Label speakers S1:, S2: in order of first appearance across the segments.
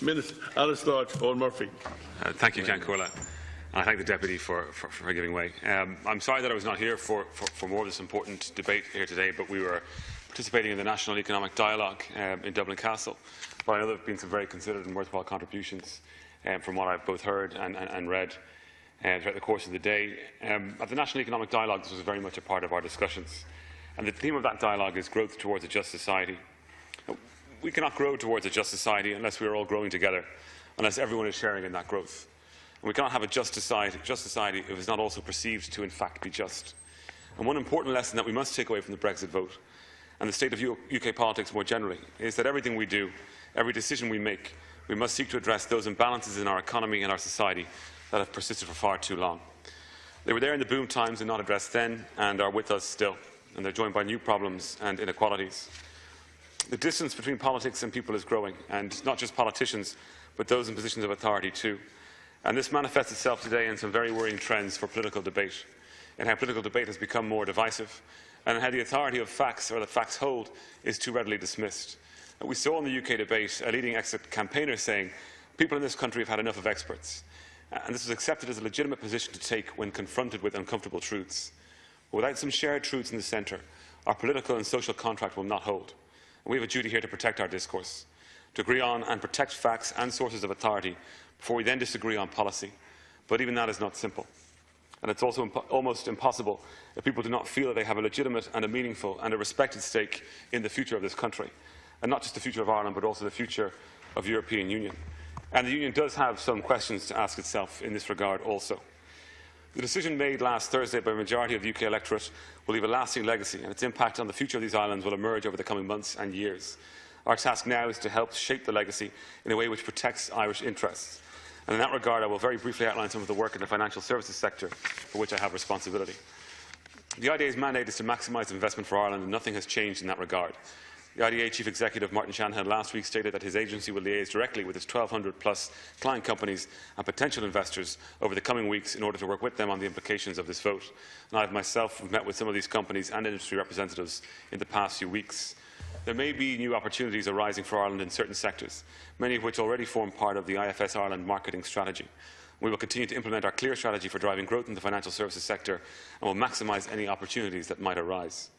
S1: Minister Alice Lodge, Owen Murphy.
S2: Thank you, Jan Corla. I thank the Deputy for giving way. I'm sorry that I was not here for more of this important debate here today, but we were participating in the National Economic Dialogue in Dublin Castle. But I know there have been some very considered and worthwhile contributions from what I've both heard and read throughout the course of the day. At the National Economic Dialogue, this was very much a part of our discussions. And the theme of that dialogue is growth towards a just society. We cannot grow towards a just society unless we are all growing together, unless everyone is sharing in that growth. And we cannot have a just society if it is not also perceived to in fact be just. And one important lesson that we must take away from the Brexit vote and the state of UK politics more generally is that everything we do, every decision we make, we must seek to address those imbalances in our economy and our society that have persisted for far too long. They were there in the boom times and not addressed then, and are with us still, and they're joined by new problems and inequalities. The distance between politics and people is growing, and not just politicians, but those in positions of authority too. And this manifests itself today in some very worrying trends for political debate, and how political debate has become more divisive, and how the authority of facts, or that facts hold, is too readily dismissed. We saw in the UK debate a leading exit campaigner saying, people in this country have had enough of experts. And this was accepted as a legitimate position to take when confronted with uncomfortable truths. But without some shared truths in the centre, our political and social contract will not hold. And we have a duty here to protect our discourse, to agree on and protect facts and sources of authority before we then disagree on policy. But even that is not simple. And it's also almost impossible if people do not feel that they have a legitimate and a meaningful and a respected stake in the future of this country. And not just the future of Ireland, but also the future of the European Union. And the Union does have some questions to ask itself in this regard also. The decision made last Thursday by a majority of the UK electorate will leave a lasting legacy, and its impact on the future of these islands will emerge over the coming months and years. Our task now is to help shape the legacy in a way which protects Irish interests. And in that regard, I will very briefly outline some of the work in the financial services sector for which I have responsibility. The IDA's mandate is to maximise investment for Ireland, and nothing has changed in that regard. The IDA Chief Executive Martin Shanahan last week stated that his agency will liaise directly with its 1,200+ client companies and potential investors over the coming weeks in order to work with them on the implications of this vote. And I have myself met with some of these companies and industry representatives in the past few weeks. There may be new opportunities arising for Ireland in certain sectors, many of which already form part of the IFS Ireland marketing strategy. We will continue to implement our clear strategy for driving growth in the financial services sector and will maximise any opportunities that might arise.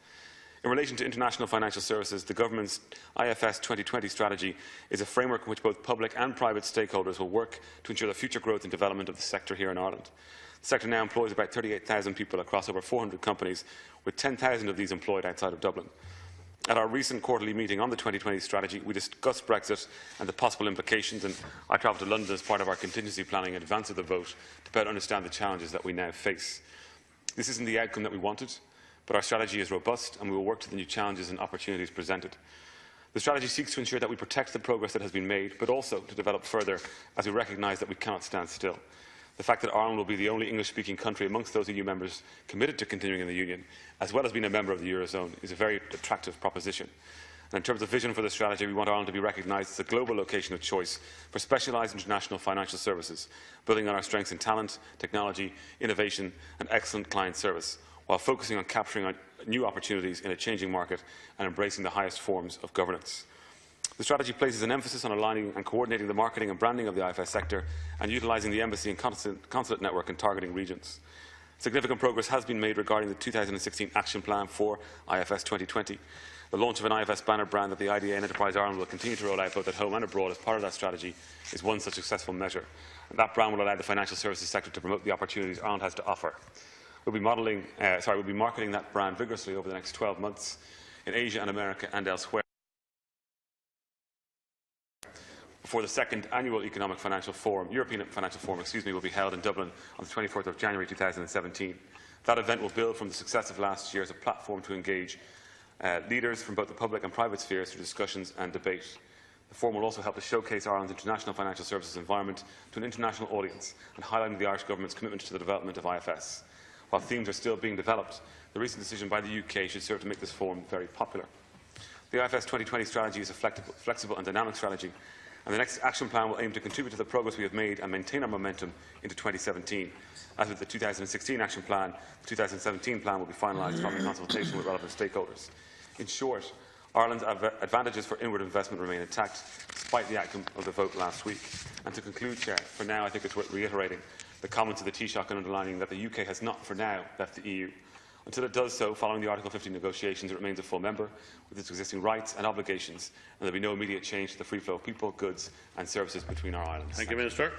S2: In relation to international financial services, the Government's IFS 2020 strategy is a framework in which both public and private stakeholders will work to ensure the future growth and development of the sector here in Ireland. The sector now employs about 38,000 people across over 400 companies, with 10,000 of these employed outside of Dublin. At our recent quarterly meeting on the 2020 strategy, we discussed Brexit and the possible implications, and I travelled to London as part of our contingency planning in advance of the vote to better understand the challenges that we now face. This isn't the outcome that we wanted, but our strategy is robust and we will work to the new challenges and opportunities presented. The strategy seeks to ensure that we protect the progress that has been made, but also to develop further as we recognise that we cannot stand still. The fact that Ireland will be the only English-speaking country amongst those EU members committed to continuing in the Union, as well as being a member of the Eurozone, is a very attractive proposition. And in terms of vision for the strategy, we want Ireland to be recognised as a global location of choice for specialised international financial services, building on our strengths in talent, technology, innovation and excellent client service, while focusing on capturing new opportunities in a changing market and embracing the highest forms of governance. The strategy places an emphasis on aligning and coordinating the marketing and branding of the IFS sector and utilising the embassy and consulate network in targeting regions. Significant progress has been made regarding the 2016 Action Plan for IFS 2020. The launch of an IFS banner brand that the IDA and Enterprise Ireland will continue to roll out both at home and abroad as part of that strategy is one such successful measure. And that brand will allow the financial services sector to promote the opportunities Ireland has to offer. We'll be marketing that brand vigorously over the next 12 months in Asia and America and elsewhere, before the second annual European Financial Forum, will be held in Dublin on the 24th of January 2017. That event will build from the success of last year as a platform to engage leaders from both the public and private spheres through discussions and debate. The forum will also help to showcase Ireland's international financial services environment to an international audience and highlighting the Irish Government's commitment to the development of IFS. While themes are still being developed, the recent decision by the UK should serve to make this forum very popular. The IFS 2020 strategy is a flexible and dynamic strategy, and the next action plan will aim to contribute to the progress we have made and maintain our momentum into 2017. As with the 2016 action plan, the 2017 plan will be finalised following consultation with relevant stakeholders. In short, Ireland's advantages for inward investment remain intact, despite the outcome of the vote last week. And to conclude, Chair, for now I think it's worth reiterating the comments of the Taoiseach and underlining that the UK has not for now left the EU. Until it does so, following the Article 50 negotiations, it remains a full member with its existing rights and obligations, and there will be no immediate change to the free flow of people, goods and services between our islands.
S1: Thank you, Minister.